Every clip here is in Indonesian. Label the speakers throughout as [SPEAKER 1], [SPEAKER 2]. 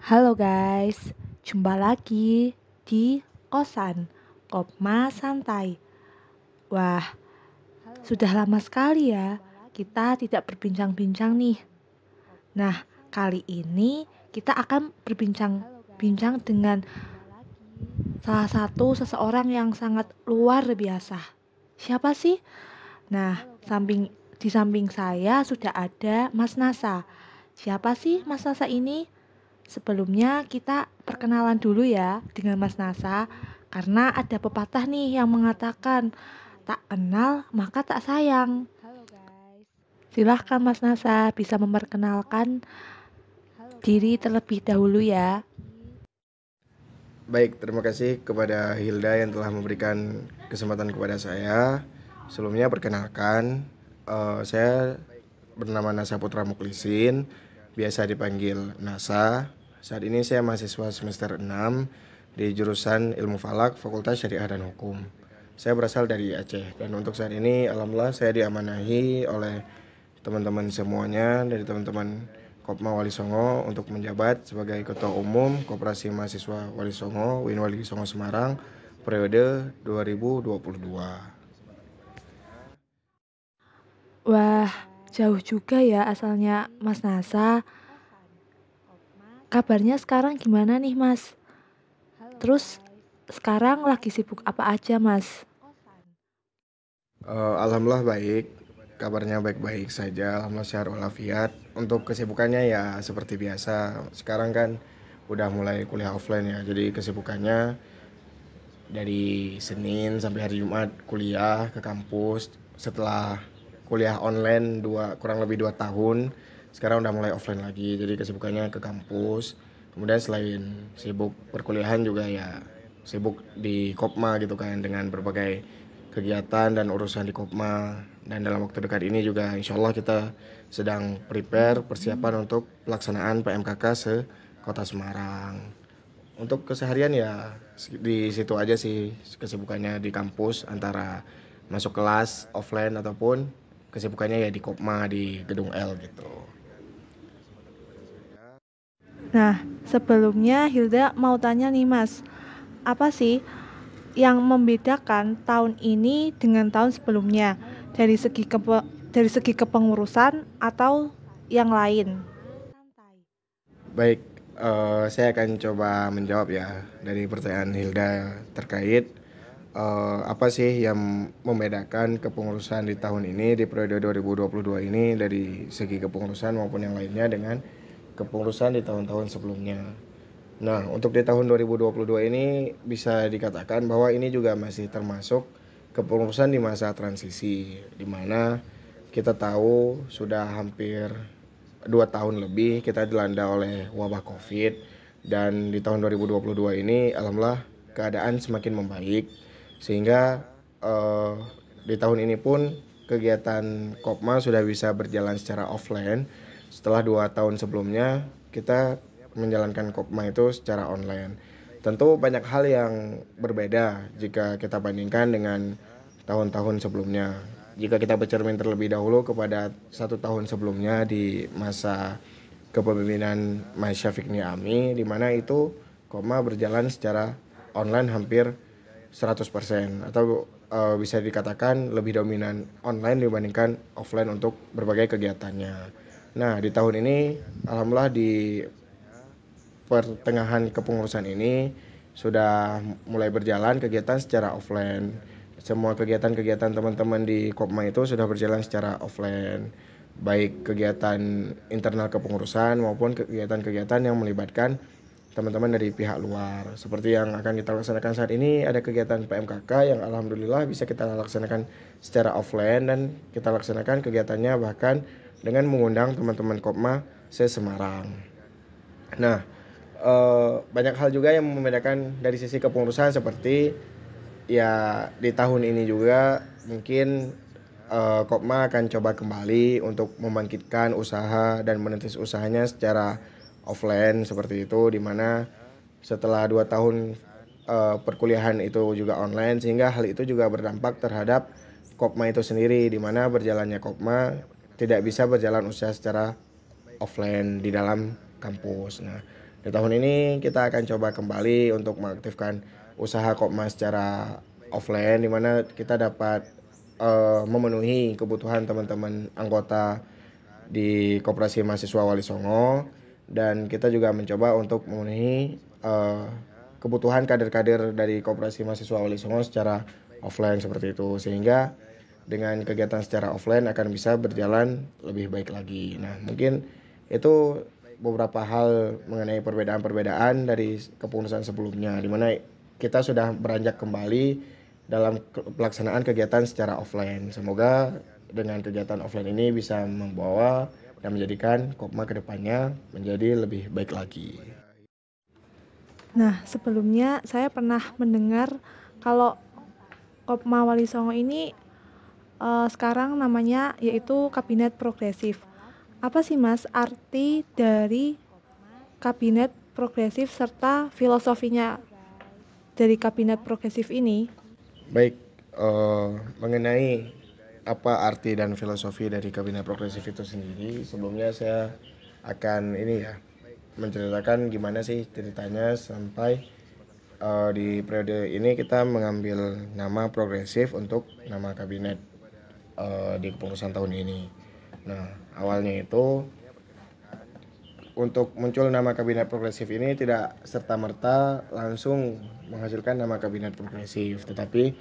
[SPEAKER 1] Halo guys, jumpa lagi di kosan Kopma Santai. Wah, sudah lama sekali ya kita tidak berbincang-bincang nih. Nah, kali ini kita akan berbincang-bincang dengan salah satu seseorang yang sangat luar biasa. Siapa sih? Nah, di samping saya sudah ada Mas Nasa. Siapa sih Mas Nasa ini? Sebelumnya kita perkenalan dulu ya dengan Mas Nasa, karena ada pepatah nih yang mengatakan tak kenal maka tak sayang. Silahkan Mas Nasa bisa memperkenalkan diri terlebih dahulu ya.
[SPEAKER 2] Baik, terima kasih kepada Hilda yang telah memberikan kesempatan kepada saya. Sebelumnya perkenalkan, saya bernama Nasa Putra Muklisin, biasa dipanggil Nasa. Saat ini saya mahasiswa semester 6 di jurusan Ilmu Falak, Fakultas Syariah dan Hukum. Saya berasal dari Aceh dan untuk saat ini alhamdulillah saya diamanahi oleh teman-teman semuanya dari teman-teman Kopma Wali Songo untuk menjabat sebagai Ketua Umum Koperasi Mahasiswa Wali Songo Win Wali Songo Semarang periode 2022.
[SPEAKER 1] Wah, jauh juga ya asalnya Mas Nasa. Kabarnya sekarang gimana nih Mas? Terus sekarang lagi sibuk apa aja Mas?
[SPEAKER 2] Alhamdulillah baik, kabarnya baik-baik saja, alhamdulillah sehat walafiat. Untuk kesibukannya ya seperti biasa. Sekarang kan udah mulai kuliah offline ya, jadi kesibukannya dari Senin sampai hari Jumat kuliah ke kampus. Setelah kuliah online kurang lebih 2 tahun, sekarang udah mulai offline lagi, jadi kesibukannya ke kampus. Kemudian selain sibuk perkuliahan juga ya sibuk di Kopma gitu kan, dengan berbagai kegiatan dan urusan di Kopma. Dan dalam waktu dekat ini juga insya Allah kita sedang prepare persiapan untuk pelaksanaan PMKK se Kota Semarang. Untuk keseharian ya di situ aja sih kesibukannya di kampus, antara masuk kelas offline ataupun kesibukannya ya di Kopma di Gedung L gitu.
[SPEAKER 1] Nah, sebelumnya Hilda mau tanya nih Mas, apa sih yang membedakan tahun ini dengan tahun sebelumnya dari segi kepengurusan atau yang lain?
[SPEAKER 2] Baik, saya akan coba menjawab ya dari pertanyaan Hilda terkait apa sih yang membedakan kepengurusan di tahun ini di periode 2022 ini dari segi kepengurusan maupun yang lainnya dengan kepengurusan di tahun-tahun sebelumnya. Nah, untuk di tahun 2022 ini bisa dikatakan bahwa ini juga masih termasuk kepengurusan di masa transisi, di mana kita tahu sudah hampir 2 tahun lebih kita dilanda oleh wabah COVID, dan di tahun 2022 ini alhamdulillah keadaan semakin membaik sehingga eh, di tahun ini pun kegiatan Kopma sudah bisa berjalan secara offline setelah 2 tahun sebelumnya kita menjalankan Kopma itu secara online. Tentu banyak hal yang berbeda jika kita bandingkan dengan tahun-tahun sebelumnya. Jika kita bercermin terlebih dahulu kepada 1 tahun sebelumnya di masa kepemimpinan Mas Syafiq Niami, di mana itu Kopma berjalan secara online hampir 100%, atau bisa dikatakan lebih dominan online dibandingkan offline untuk berbagai kegiatannya. Nah, di tahun ini alhamdulillah di pertengahan kepengurusan ini sudah mulai berjalan kegiatan secara offline. Semua kegiatan-kegiatan teman-teman di Kopma itu sudah berjalan secara offline, baik kegiatan internal kepengurusan maupun kegiatan-kegiatan yang melibatkan teman-teman dari pihak luar. Seperti yang akan kita laksanakan saat ini, ada kegiatan PMKK yang alhamdulillah bisa kita laksanakan secara offline, dan kita laksanakan kegiatannya bahkan dengan mengundang teman-teman Kopma se-Semarang. Nah, banyak hal juga yang membedakan dari sisi kepengurusan, seperti ya di tahun ini juga mungkin Kopma akan coba kembali untuk membangkitkan usaha dan menentis usahanya secara offline seperti itu, di mana setelah 2 tahun perkuliahan itu juga online, sehingga hal itu juga berdampak terhadap Kopma itu sendiri, di mana berjalannya Kopma tidak bisa berjalan usaha secara offline di dalam kampus. Nah, Di tahun ini kita akan coba kembali untuk mengaktifkan usaha Kopma secara offline, di mana kita dapat memenuhi kebutuhan teman-teman anggota di Koperasi Mahasiswa Wali Songo, dan kita juga mencoba untuk memenuhi kebutuhan kader-kader dari Koperasi Mahasiswa Wali Songo secara offline seperti itu, sehingga dengan kegiatan secara offline akan bisa berjalan lebih baik lagi. Nah, mungkin itu beberapa hal mengenai perbedaan-perbedaan dari kepengurusan sebelumnya, di mana kita sudah beranjak kembali dalam pelaksanaan kegiatan secara offline. Semoga dengan kegiatan offline ini bisa membawa dan menjadikan Kopma kedepannya menjadi lebih baik lagi.
[SPEAKER 1] Nah, sebelumnya saya pernah mendengar kalau Kopma Wali Songo ini sekarang namanya yaitu Kabinet Progresif. Apa sih Mas arti dari Kabinet Progresif serta filosofinya dari Kabinet Progresif ini?
[SPEAKER 2] Baik, mengenai apa arti dan filosofi dari Kabinet Progresif itu sendiri, sebelumnya saya akan menceritakan gimana sih ceritanya sampai di periode ini kita mengambil nama progresif untuk nama kabinet di kepengurusan tahun ini. Nah, awalnya itu untuk muncul nama kabinet progresif ini tidak serta-merta langsung menghasilkan nama kabinet progresif, tetapi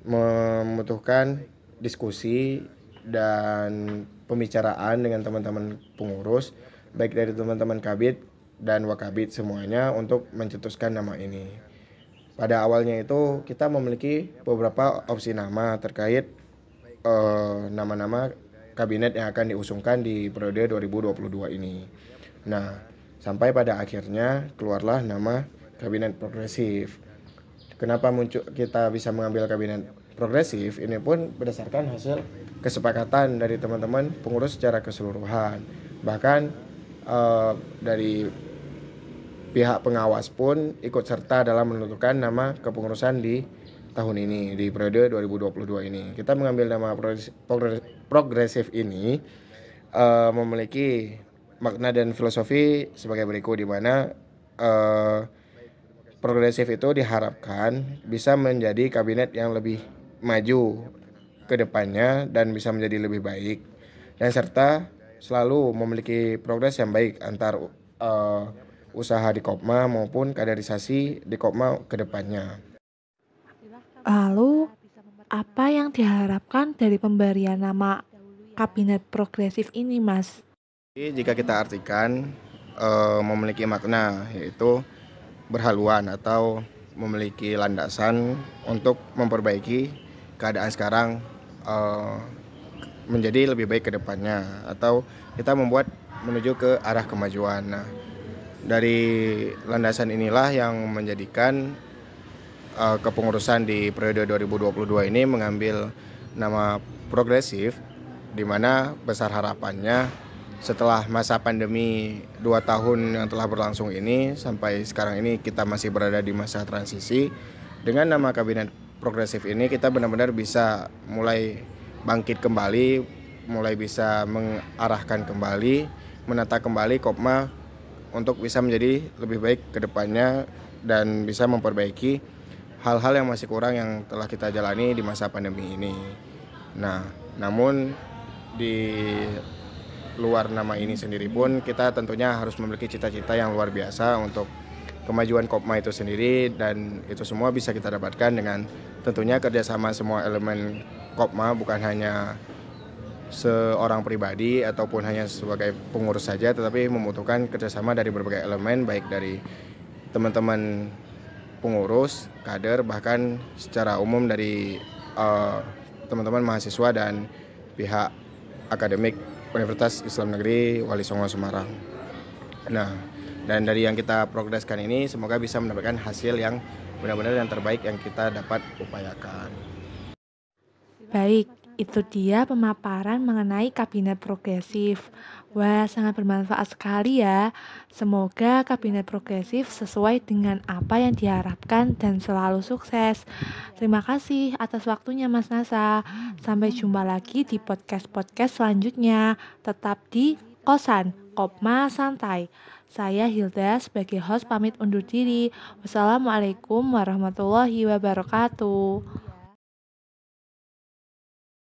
[SPEAKER 2] membutuhkan diskusi dan pembicaraan dengan teman-teman pengurus, baik dari teman-teman kabit dan wakabit semuanya untuk mencetuskan nama ini. Pada awalnya itu kita memiliki beberapa opsi nama terkait nama-nama kabinet yang akan diusungkan di periode 2022 ini. Nah, sampai pada akhirnya keluarlah nama kabinet progresif. Kenapa kita bisa mengambil kabinet progresif? Ini pun berdasarkan hasil kesepakatan dari teman-teman pengurus secara keseluruhan. Bahkan dari pihak pengawas pun ikut serta dalam menentukan nama kepengurusan di tahun ini, di periode 2022 ini. Kita mengambil nama progresif ini memiliki makna dan filosofi sebagai berikut, di mana progresif itu diharapkan bisa menjadi kabinet yang lebih maju ke depannya dan bisa menjadi lebih baik, dan serta selalu memiliki progres yang baik antar usaha di Kopma maupun kaderisasi di Kopma ke depannya.
[SPEAKER 1] Lalu, apa yang diharapkan dari pemberian nama Kabinet Progresif ini, Mas?
[SPEAKER 2] Jika kita artikan memiliki makna, yaitu berhaluan atau memiliki landasan untuk memperbaiki keadaan sekarang menjadi lebih baik ke depannya, atau kita membuat menuju ke arah kemajuan. Nah, dari landasan inilah yang menjadikan kepengurusan di periode 2022 ini mengambil nama progresif, di mana besar harapannya setelah masa pandemi 2 tahun yang telah berlangsung ini sampai sekarang ini kita masih berada di masa transisi. Dengan nama kabinet progresif ini kita benar-benar bisa mulai bangkit kembali, mulai bisa mengarahkan kembali, menata kembali Kopma untuk bisa menjadi lebih baik ke depannya dan bisa memperbaiki hal-hal yang masih kurang yang telah kita jalani di masa pandemi ini. Nah, namun di luar nama ini sendiri pun kita tentunya harus memiliki cita-cita yang luar biasa untuk kemajuan Kopma itu sendiri, dan itu semua bisa kita dapatkan dengan tentunya kerjasama semua elemen Kopma, bukan hanya seorang pribadi ataupun hanya sebagai pengurus saja, tetapi membutuhkan kerjasama dari berbagai elemen, baik dari teman-teman pengurus, kader, bahkan secara umum dari teman-teman mahasiswa dan pihak akademik Universitas Islam Negeri Wali Songo Semarang. Nah, dan dari yang kita progreskan ini semoga bisa mendapatkan hasil yang benar-benar yang terbaik yang kita dapat upayakan.
[SPEAKER 1] Baik, itu dia pemaparan mengenai Kabinet Progresif. Wah, sangat bermanfaat sekali ya. Semoga Kabinet Progresif sesuai dengan apa yang diharapkan dan selalu sukses. Terima kasih atas waktunya Mas Nasa. Sampai jumpa lagi di podcast-podcast selanjutnya. Tetap di kosan. Kopma Santai. Saya Hilda sebagai host pamit undur diri. Wassalamualaikum warahmatullahi wabarakatuh.